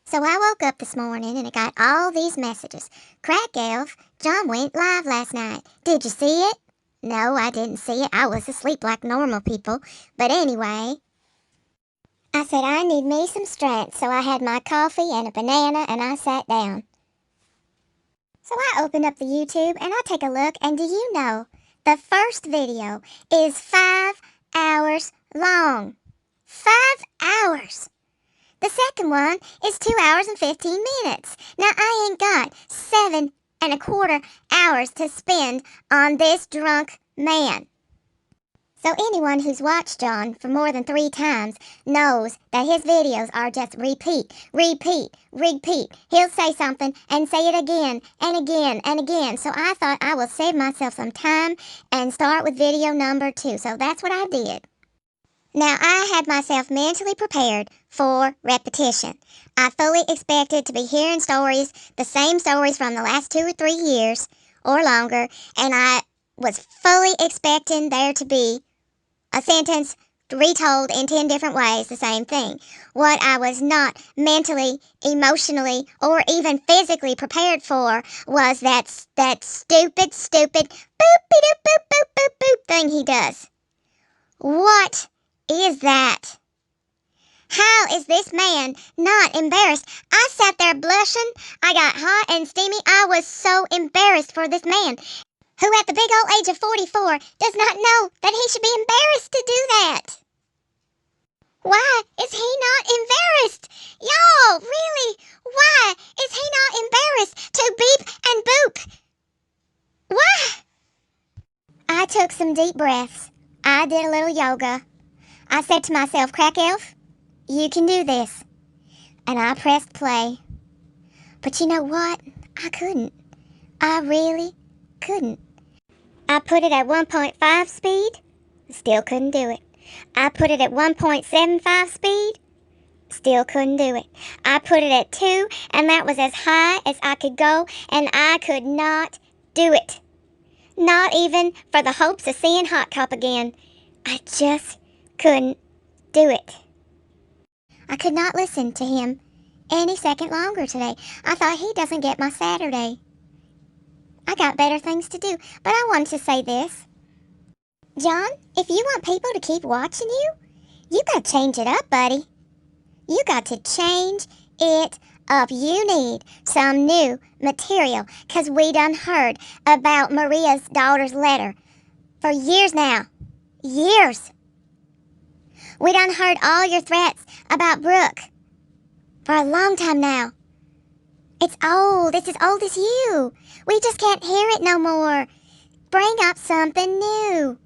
So I woke up this morning and I got all these messages. Crack Elf, John went live last night. Did you see it? No, I didn't see it. I was asleep like normal people. But anyway, I said I need me some strength, so I had my coffee and a banana and I sat down. So I opened up the YouTube and I take a look, and do you know, the first video is 5 hours long. 5 hours! The second one is 2 hours and 15 minutes. Now, I ain't got 7.25 hours to spend on this drunk man. So anyone who's watched John for more than 3 times knows that his videos are just repeat, repeat, repeat. He'll say something and say it again and again and again. So I thought I will save myself some time and start with video number 2. So that's what I did. Now, I had myself mentally prepared for repetition. I fully expected to be hearing stories, the same stories from the last 2 or 3 years or longer, and I was fully expecting there to be a sentence retold in 10 different ways, the same thing. What I was not mentally, emotionally, or even physically prepared for was that stupid boop-be-doop-boop-boop-boop-boop thing he does. What is that? How is this man not embarrassed? I sat there blushing. I got hot and steamy. I was so embarrassed for this man, who at the big old age of 44 does not know that he should be embarrassed to do that. Why is he not embarrassed? Y'all, really? Why is he not embarrassed to beep and boop? Why? I took some deep breaths. I did a little yoga. I said to myself, Crack Elf, you can do this. And I pressed play. But you know what? I couldn't. I really couldn't. I put it at 1.5 speed. Still couldn't do it. I put it at 1.75 speed. Still couldn't do it. I put it at 2, and that was as high as I could go, and I could not do it. Not even for the hopes of seeing Hot Cop again. I just couldn't do it. I could not listen to him any second longer today. I thought he doesn't get my Saturday. I got better things to do, but I wanted to say this. John, if you want people to keep watching you got to change it up, buddy. You got to change it up. You need some new material, because we done heard about Maria's daughter's letter for years now. Years. We done heard all your threats about Brooke for a long time now. It's old. It's as old as you. We just can't hear it no more. Bring up something new.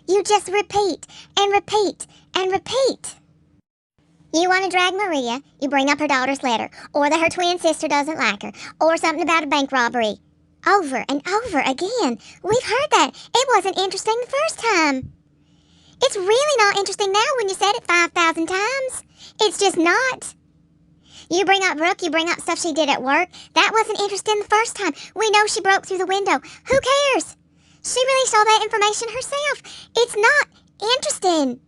You just repeat and repeat and repeat. You want to drag Maria, you bring up her daughter's letter, or that her twin sister doesn't like her, or something about a bank robbery. Over and over again. We've heard that. It wasn't interesting the first time. It's really not interesting now when you said it 5,000 times. It's just not. You bring up Brooke, you bring up stuff she did at work. That wasn't interesting the first time. We know she broke through the window. Who cares? She released all that information herself. It's not interesting.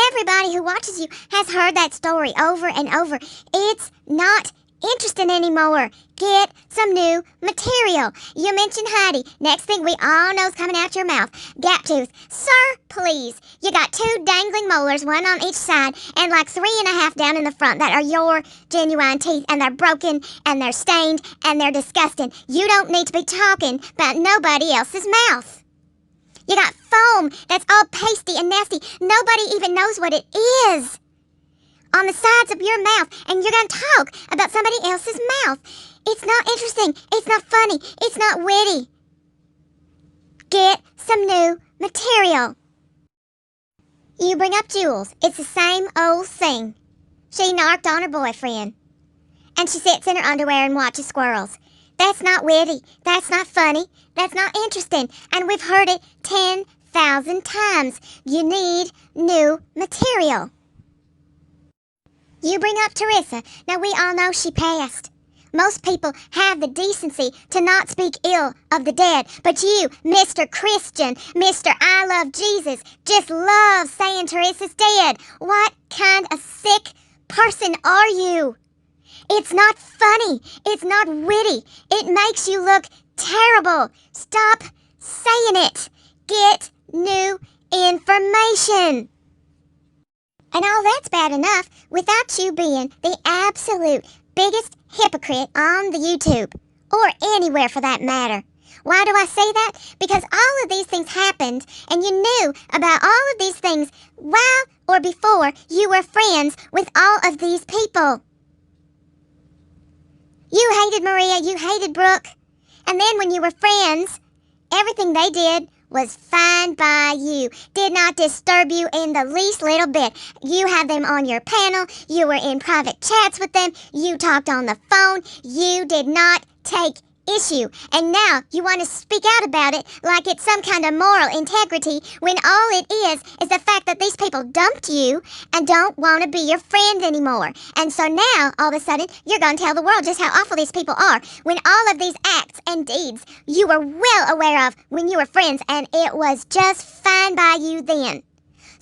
Everybody who watches you has heard that story over and over. It's not interesting anymore. Get some new material. You mentioned Heidi. Next thing we all know's coming out your mouth. Gap tooth. Sir, please. You got 2 dangling molars, one on each side, and like 3.5 down in the front that are your genuine teeth, and they're broken, and they're stained, and they're disgusting. You don't need to be talking about nobody else's mouth. You got foam that's all pasty and nasty. Nobody even knows what it is on the sides of your mouth, and you're going to talk about somebody else's mouth. It's not interesting. It's not funny. It's not witty. Get some new material. You bring up Jules. It's the same old thing. She narked on her boyfriend, and she sits in her underwear and watches squirrels. That's not witty. That's not funny. That's not interesting. And we've heard it 10,000 times. You need new material. You bring up Teresa. Now, we all know she passed. Most people have the decency to not speak ill of the dead. But you, Mr. Christian, Mr. I love Jesus, just love saying Teresa's dead. What kind of sick person are you? It's not funny. It's not witty. It makes you look terrible. Stop saying it. Get new information. And all that's bad enough without you being the absolute biggest hypocrite on the YouTube, or anywhere for that matter. Why do I say that? Because all of these things happened, and you knew about all of these things while or before you were friends with all of these people. You hated Maria, you hated Brooke, and then when you were friends, everything they did was fine by you, did not disturb you in the least little bit. You had them on your panel, you were in private chats with them, you talked on the phone, you did not take issue. And now you want to speak out about it like it's some kind of moral integrity when all it is the fact that these people dumped you and don't want to be your friend anymore. And so now, all of a sudden, you're going to tell the world just how awful these people are when all of these acts and deeds you were well aware of when you were friends and it was just fine by you then.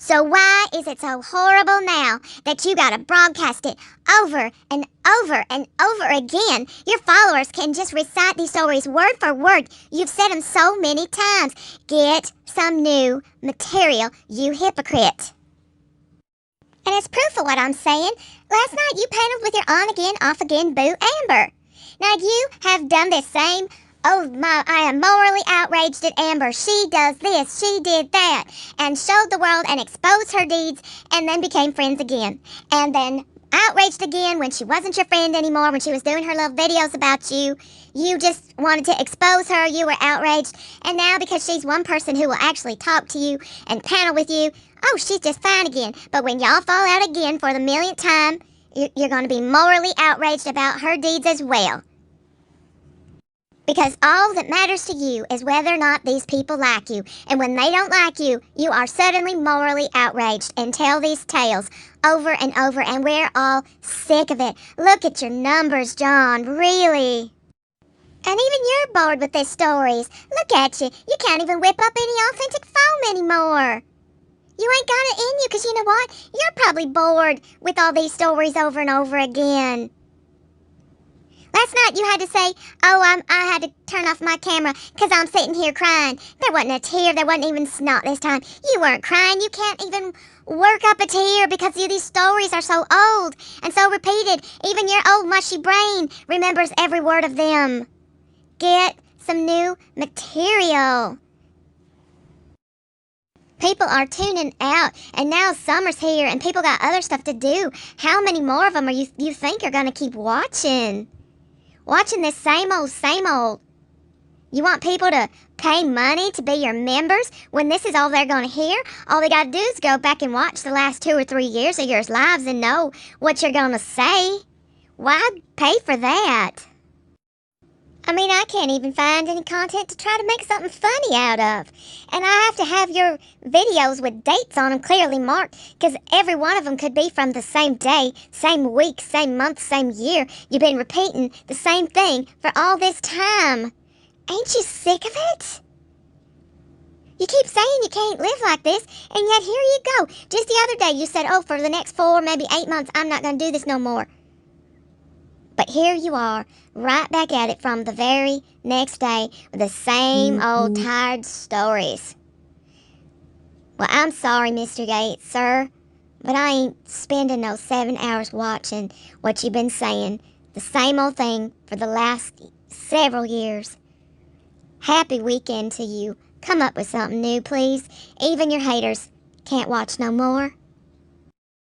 So why is it so horrible now that you gotta broadcast it over and over and over again? Your followers can just recite these stories word for word. You've said them so many times. Get some new material, you hypocrite. And as proof of what I'm saying, last night you paneled with your on-again, off-again boo Amber. Now you have done this same, oh my, I am morally outraged at Amber. She does this, she did that, and showed the world and exposed her deeds, and then became friends again. And then outraged again when she wasn't your friend anymore, when she was doing her little videos about you. You just wanted to expose her, you were outraged, and now because she's one person who will actually talk to you and panel with you, oh, she's just fine again. But when y'all fall out again for the millionth time, you're going to be morally outraged about her deeds as well. Because all that matters to you is whether or not these people like you. And when they don't like you, you are suddenly morally outraged and tell these tales over and over, and we're all sick of it. Look at your numbers, John, really. And even you're bored with these stories. Look at you. You can't even whip up any authentic foam anymore. You ain't got it in you because you know what? You're probably bored with all these stories over and over again. Last night you had to say, oh, I had to turn off my camera because I'm sitting here crying. There wasn't a tear. There wasn't even snot this time. You weren't crying. You can't even work up a tear because these stories are so old and so repeated. Even your old mushy brain remembers every word of them. Get some new material. People are tuning out, and now summer's here and people got other stuff to do. How many more of them are you think are going to keep watching? Watching this same old. You want people to pay money to be your members when this is all they're going to hear? All they got to do is go back and watch the last 2 or 3 years of your lives and know what you're going to say. Why pay for that? I mean, I can't even find any content to try to make something funny out of. And I have to have your videos with dates on them clearly marked, because every one of them could be from the same day, same week, same month, same year. You've been repeating the same thing for all this time. Ain't you sick of it? You keep saying you can't live like this, and yet here you go. Just the other day you said, oh, for the next 4, maybe 8 months, I'm not going to do this no more. But here you are, right back at it from the very next day with the same old tired stories. Well, I'm sorry, Mr. Yates, sir, but I ain't spending no 7 hours watching what you've been saying. The same old thing for the last several years. Happy weekend to you. Come up with something new, please. Even your haters can't watch no more.